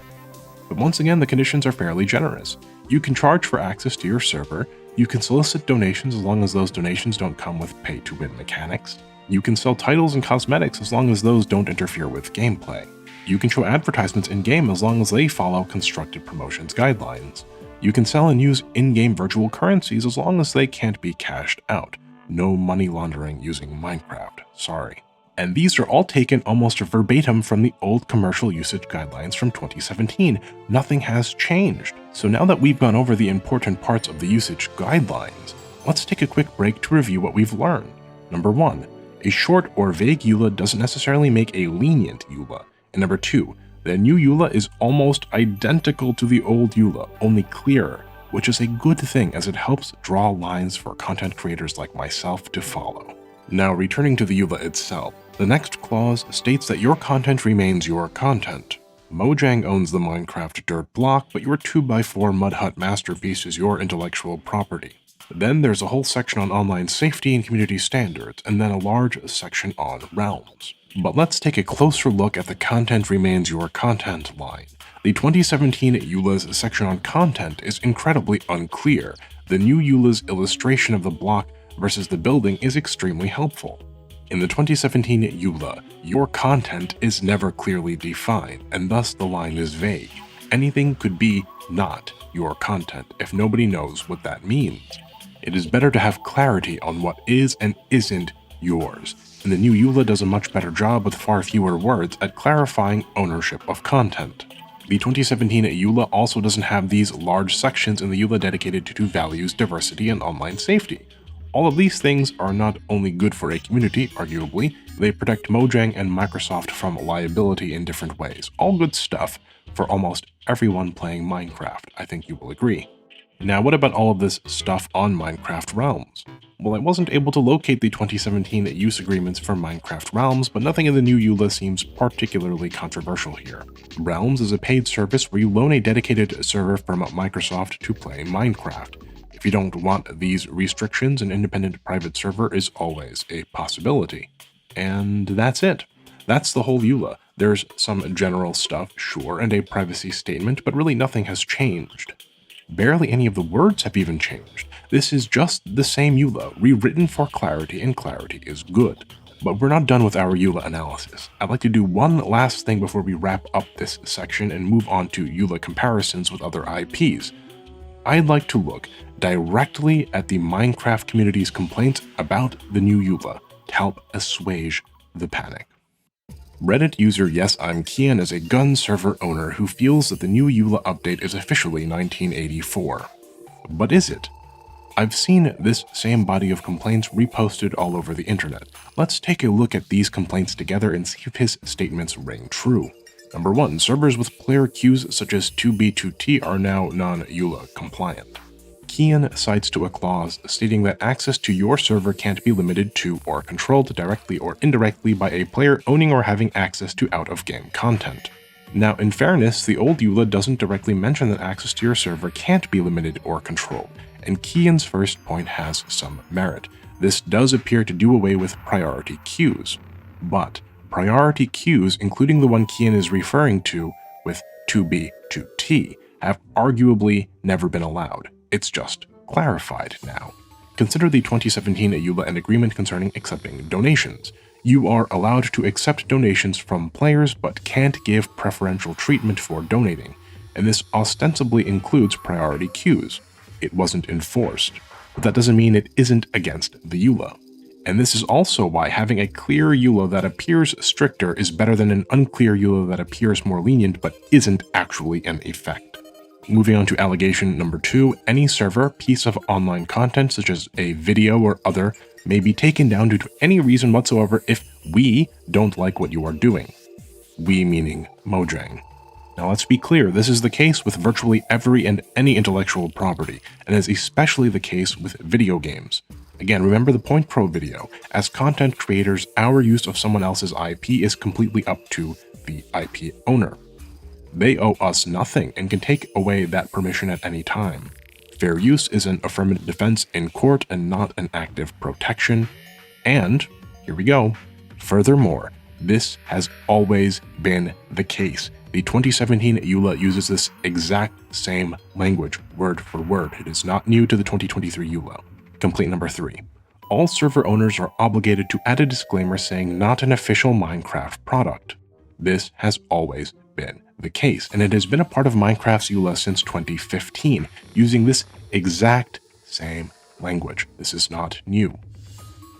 But once again, the conditions are fairly generous. You can charge for access to your server, you can solicit donations as long as those donations don't come with pay-to-win mechanics, you can sell titles and cosmetics as long as those don't interfere with gameplay. You can show advertisements in-game as long as they follow constructed promotions guidelines. You can sell and use in-game virtual currencies as long as they can't be cashed out. No money laundering using Minecraft, sorry. And these are all taken almost verbatim from the old commercial usage guidelines from 2017. Nothing has changed. So now that we've gone over the important parts of the usage guidelines, let's take a quick break to review what we've learned. Number 1, a short or vague EULA doesn't necessarily make a lenient EULA. And number 2, the new EULA is almost identical to the old EULA, only clearer, which is a good thing as it helps draw lines for content creators like myself to follow. Now returning to the EULA itself, the next clause states that your content remains your content. Mojang owns the Minecraft dirt block, but your 2x4 mud hut masterpiece is your intellectual property. Then there's a whole section on online safety and community standards, and then a large section on realms. But let's take a closer look at the content remains your content line. The 2017 EULAs section on content is incredibly unclear. The new EULA's illustration of the block versus the building is extremely helpful. In the 2017 EULA, your content is never clearly defined, and thus the line is vague. Anything could be not your content if nobody knows what that means. It is better to have clarity on what is and isn't yours, and the new EULA does a much better job with far fewer words at clarifying ownership of content. The 2017 EULA also doesn't have these large sections in the EULA dedicated to values, diversity, and online safety. All of these things are not only good for a community, arguably, they protect Mojang and Microsoft from liability in different ways. All good stuff for almost everyone playing Minecraft, I think you will agree. Now, what about all of this stuff on Minecraft Realms? Well, I wasn't able to locate the 2017 use agreements for Minecraft Realms, but nothing in the new EULA seems particularly controversial here. Realms is a paid service where you loan a dedicated server from Microsoft to play Minecraft. If you don't want these restrictions, an independent private server is always a possibility. And that's it. That's the whole EULA. There's some general stuff, sure, and a privacy statement, but really nothing has changed. Barely any of the words have even changed. This is just the same EULA, rewritten for clarity, and clarity is good. But we're not done with our EULA analysis. I'd like to do one last thing before we wrap up this section and move on to EULA comparisons with other IPs. I'd like to look directly at the Minecraft community's complaints about the new EULA to help assuage the panic. Reddit user Yes I'm Kian is a gun server owner who feels that the new EULA update is officially 1984. But is it? I've seen this same body of complaints reposted all over the internet. Let's take a look at these complaints together and see if his statements ring true. Number 1. Servers with player queues such as 2B2T are now non-EULA compliant. Kian cites to a clause stating that access to your server can't be limited to or controlled directly or indirectly by a player owning or having access to out-of-game content. Now, in fairness, the old EULA doesn't directly mention that access to your server can't be limited or controlled, and Kian's first point has some merit. This does appear to do away with priority queues. But priority queues, including the one Kian is referring to with 2B2T, have arguably never been allowed. It's just clarified now. Consider the 2017 EULA and agreement concerning accepting donations. You are allowed to accept donations from players but can't give preferential treatment for donating, and this ostensibly includes priority queues. It wasn't enforced, but that doesn't mean it isn't against the EULA. And this is also why having a clear EULA that appears stricter is better than an unclear EULA that appears more lenient but isn't actually in effect. Moving on to allegation number 2, any server, piece of online content such as a video or other may be taken down due to any reason whatsoever if we don't like what you are doing. We meaning Mojang. Now let's be clear, this is the case with virtually every and any intellectual property, and is especially the case with video games. Again, remember the Point Pro video. As content creators, our use of someone else's IP is completely up to the IP owner. They owe us nothing and can take away that permission at any time. Fair use is an affirmative defense in court and not an active protection. And, here we go, furthermore, this has always been the case. The 2017 EULA uses this exact same language, word for word. It is not new to the 2023 EULA. Complaint number 3. All server owners are obligated to add a disclaimer saying not an official Minecraft product. This has always been the case, and it has been a part of Minecraft's EULA since 2015, using this exact same language. This is not new.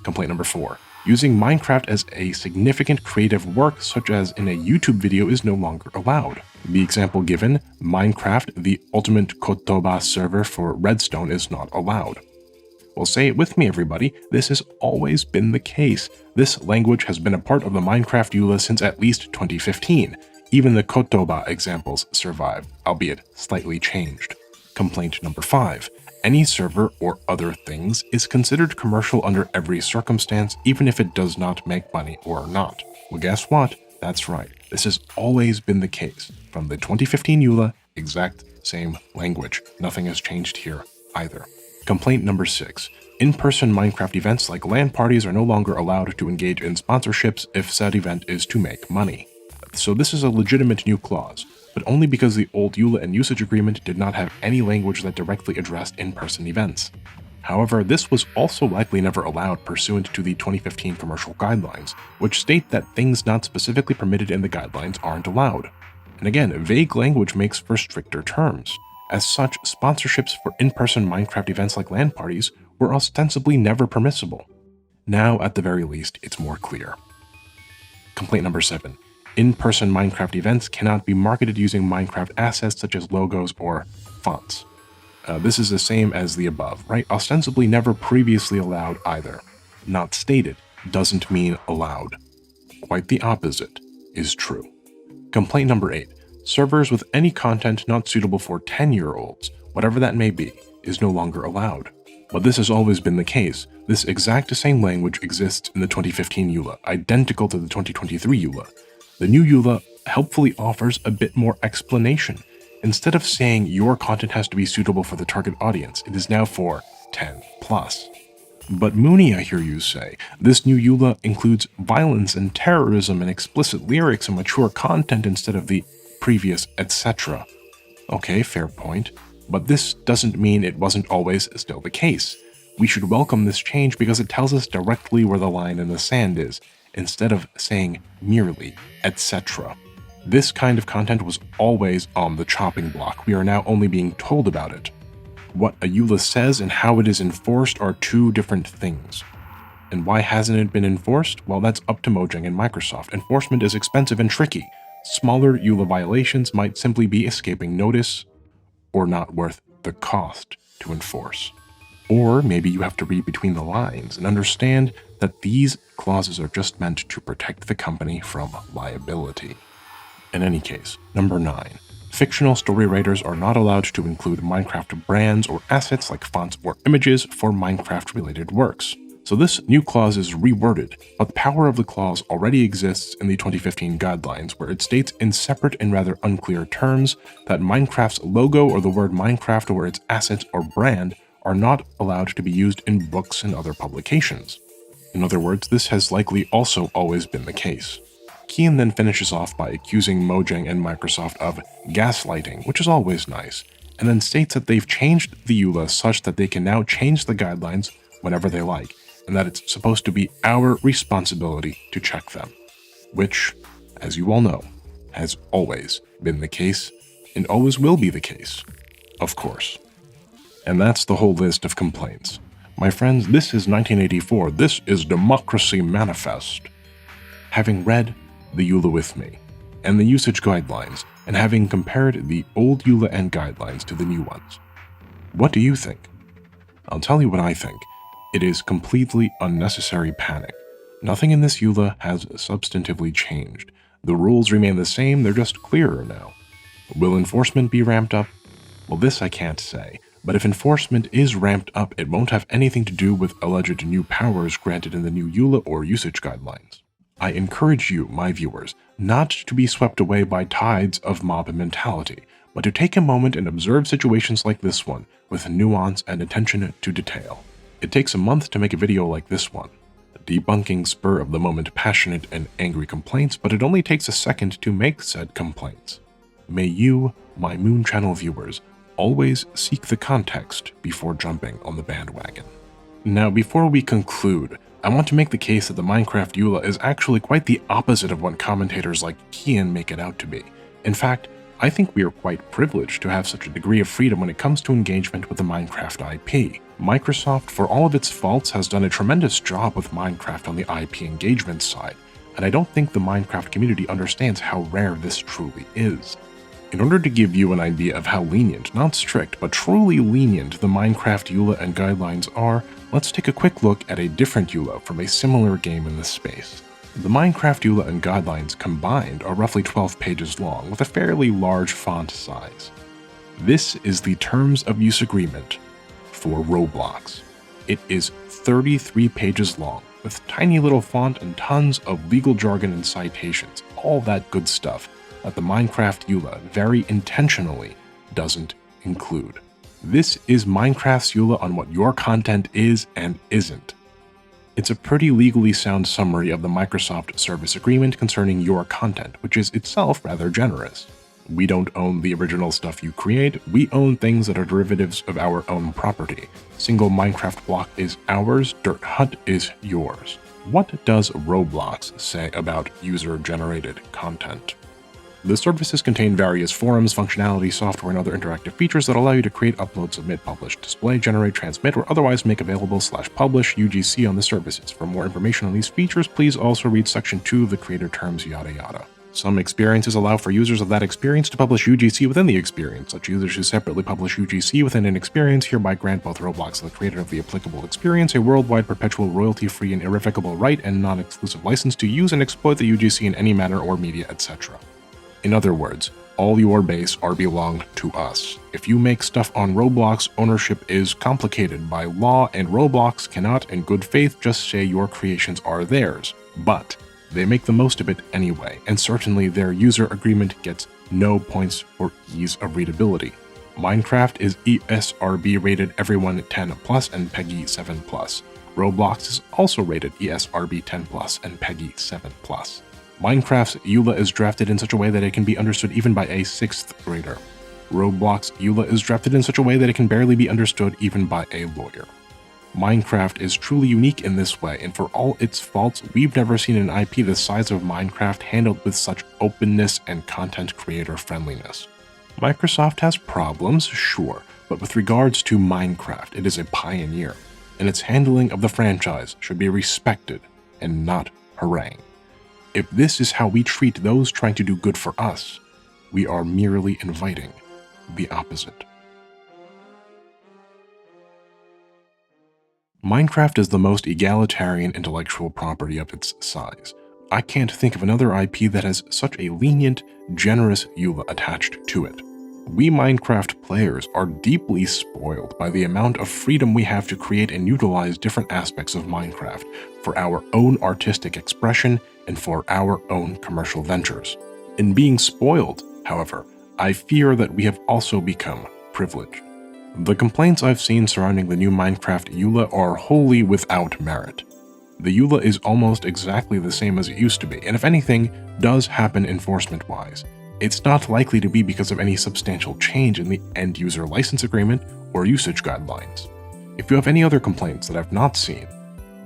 Complaint number 4. Using Minecraft as a significant creative work, such as in a YouTube video, is no longer allowed. The example given, Minecraft, the ultimate kotoba server for Redstone, is not allowed. Well, say it with me, everybody. This has always been the case. This language has been a part of the Minecraft EULA since at least 2015. Even the kotoba examples survive, albeit slightly changed. Complaint number 5. Any server or other things is considered commercial under every circumstance, even if it does not make money or not. Well, guess what? That's right. This has always been the case. From the 2015 EULA, exact same language. Nothing has changed here either. Complaint number 6. In-person Minecraft events like LAN parties are no longer allowed to engage in sponsorships if said event is to make money. So this is a legitimate new clause, but only because the old EULA and usage agreement did not have any language that directly addressed in-person events. However, this was also likely never allowed pursuant to the 2015 commercial guidelines, which state that things not specifically permitted in the guidelines aren't allowed. And again, vague language makes for stricter terms. As such, sponsorships for in-person Minecraft events like LAN parties were ostensibly never permissible. Now, at the very least, it's more clear. Complaint number 7. In-person Minecraft events cannot be marketed using Minecraft assets such as logos or fonts. This is the same as the above, right? Ostensibly never previously allowed either. Not stated doesn't mean allowed. Quite the opposite is true. Complaint number 8. Servers with any content not suitable for 10-year-olds, whatever that may be, is no longer allowed. But this has always been the case. This exact same language exists in the 2015 EULA, identical to the 2023 EULA. The new EULA helpfully offers a bit more explanation. Instead of saying your content has to be suitable for the target audience, it is now for 10+. But Mooney, I hear you say, this new EULA includes violence and terrorism and explicit lyrics and mature content instead of the previous etc. Okay, fair point. But this doesn't mean it wasn't always still the case. We should welcome this change because it tells us directly where the line in the sand is, instead of saying merely etc. This kind of content was always on the chopping block. We are now only being told about it. What a EULA says and how it is enforced are two different things. And why hasn't it been enforced? Well, that's up to Mojang and Microsoft. Enforcement is expensive and tricky. Smaller EULA violations might simply be escaping notice or not worth the cost to enforce. Or maybe you have to read between the lines and understand that these clauses are just meant to protect the company from liability. In any case, number 9. Fictional story writers are not allowed to include Minecraft brands or assets like fonts or images for Minecraft-related works. So this new clause is reworded, but the power of the clause already exists in the 2015 guidelines, where it states in separate and rather unclear terms that Minecraft's logo or the word Minecraft or its assets or brand are not allowed to be used in books and other publications. In other words, this has likely also always been the case. Kian then finishes off by accusing Mojang and Microsoft of gaslighting, which is always nice, and then states that they've changed the EULA such that they can now change the guidelines whenever they like, and that it's supposed to be our responsibility to check them. Which, as you all know, has always been the case, and always will be the case, of course. And that's the whole list of complaints. My friends, this is 1984, this is Democracy Manifest. Having read the EULA with me, and the usage guidelines, and having compared the old EULA and guidelines to the new ones, what do you think? I'll tell you what I think. It is completely unnecessary panic. Nothing in this EULA has substantively changed. The rules remain the same, they're just clearer now. Will enforcement be ramped up? Well, this I can't say, but if enforcement is ramped up, it won't have anything to do with alleged new powers granted in the new EULA or usage guidelines. I encourage you, my viewers, not to be swept away by tides of mob mentality, but to take a moment and observe situations like this one with nuance and attention to detail. It takes a month to make a video like this one, debunking spur-of-the-moment passionate and angry complaints, but it only takes a second to make said complaints. May you, my Moon Channel viewers, always seek the context before jumping on the bandwagon. Now, before we conclude, I want to make the case that the Minecraft EULA is actually quite the opposite of what commentators like Kian make it out to be. In fact, I think we are quite privileged to have such a degree of freedom when it comes to engagement with the Minecraft IP. Microsoft, for all of its faults, has done a tremendous job with Minecraft on the IP engagement side, and I don't think the Minecraft community understands how rare this truly is. In order to give you an idea of how lenient, not strict, but truly lenient the Minecraft EULA and guidelines are, let's take a quick look at a different EULA from a similar game in this space. The Minecraft EULA and guidelines combined are roughly 12 pages long, with a fairly large font size. This is the Terms of Use Agreement for ROBLOX. It is 33 pages long, with tiny little font and tons of legal jargon and citations, all that good stuff that the Minecraft EULA very intentionally doesn't include. This is Minecraft's EULA on what your content is and isn't. It's a pretty legally sound summary of the Microsoft Service Agreement concerning your content, which is itself rather generous. We don't own the original stuff you create, we own things that are derivatives of our own property. Single Minecraft block is ours, Dirt Hut is yours. What does ROBLOX say about user-generated content? The services contain various forums, functionality, software, and other interactive features that allow you to create, upload, submit, publish, display, generate, transmit, or otherwise make available / publish UGC on the services. For more information on these features, please also read Section 2 of the Creator Terms yada yada. Some experiences allow for users of that experience to publish UGC within the experience. Such users who separately publish UGC within an experience hereby grant both Roblox and the creator of the applicable experience a worldwide perpetual royalty-free and irrevocable right and non-exclusive license to use and exploit the UGC in any manner or media, etc. In other words, all your base are belong to us. If you make stuff on Roblox, ownership is complicated by law, and Roblox cannot in good faith just say your creations are theirs. But they make the most of it anyway, and certainly their user agreement gets no points for ease of readability. Minecraft is ESRB rated Everyone 10+ and PEGI 7+. Roblox is also rated ESRB 10+ and PEGI 7+. Minecraft's EULA is drafted in such a way that it can be understood even by a 6th grader. Roblox EULA is drafted in such a way that it can barely be understood even by a lawyer. Minecraft is truly unique in this way, and for all its faults, we've never seen an IP the size of Minecraft handled with such openness and content creator friendliness. Microsoft has problems, sure, but with regards to Minecraft, it is a pioneer, and its handling of the franchise should be respected and not harangued. If this is how we treat those trying to do good for us, we are merely inviting the opposite. Minecraft is the most egalitarian intellectual property of its size. I can't think of another IP that has such a lenient, generous EULA attached to it. We Minecraft players are deeply spoiled by the amount of freedom we have to create and utilize different aspects of Minecraft for our own artistic expression and for our own commercial ventures. In being spoiled, however, I fear that we have also become privileged. The complaints I've seen surrounding the new Minecraft EULA are wholly without merit. The EULA is almost exactly the same as it used to be, and if anything does happen enforcement-wise, it's not likely to be because of any substantial change in the end-user license agreement or usage guidelines. If you have any other complaints that I've not seen,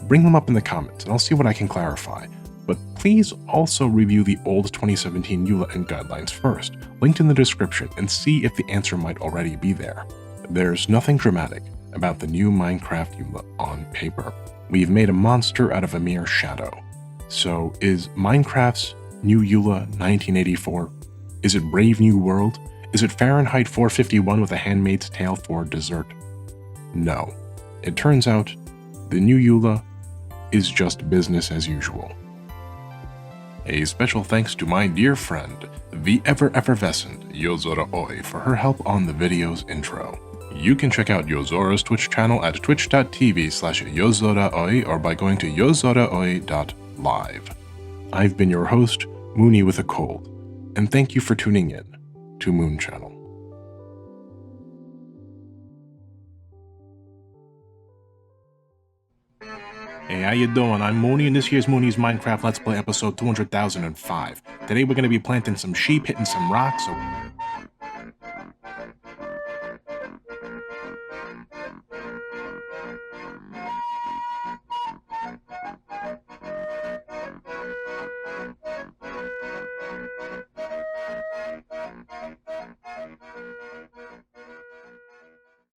bring them up in the comments and I'll see what I can clarify. But please also review the old 2017 EULA and guidelines first, linked in the description, and see if the answer might already be there. There's nothing dramatic about the new Minecraft EULA on paper. We've made a monster out of a mere shadow. So is Minecraft's new EULA 1984? Is it Brave New World? Is it Fahrenheit 451 with a Handmaid's Tale for dessert? No. It turns out the new EULA is just business as usual. A special thanks to my dear friend, the ever-effervescent Yozora Aoi, for her help on the video's intro. You can check out Yozora's Twitch channel at twitch.tv/Yozora Aoi or by going to yozoraoi.live. I've been your host, Mooney with a cold, and thank you for tuning in to Moon Channel. Hey, how you doing? I'm Mooney, and this here's Mooney's Minecraft Let's Play episode 200,005. Today we're going to be planting some sheep, hitting some rocks, so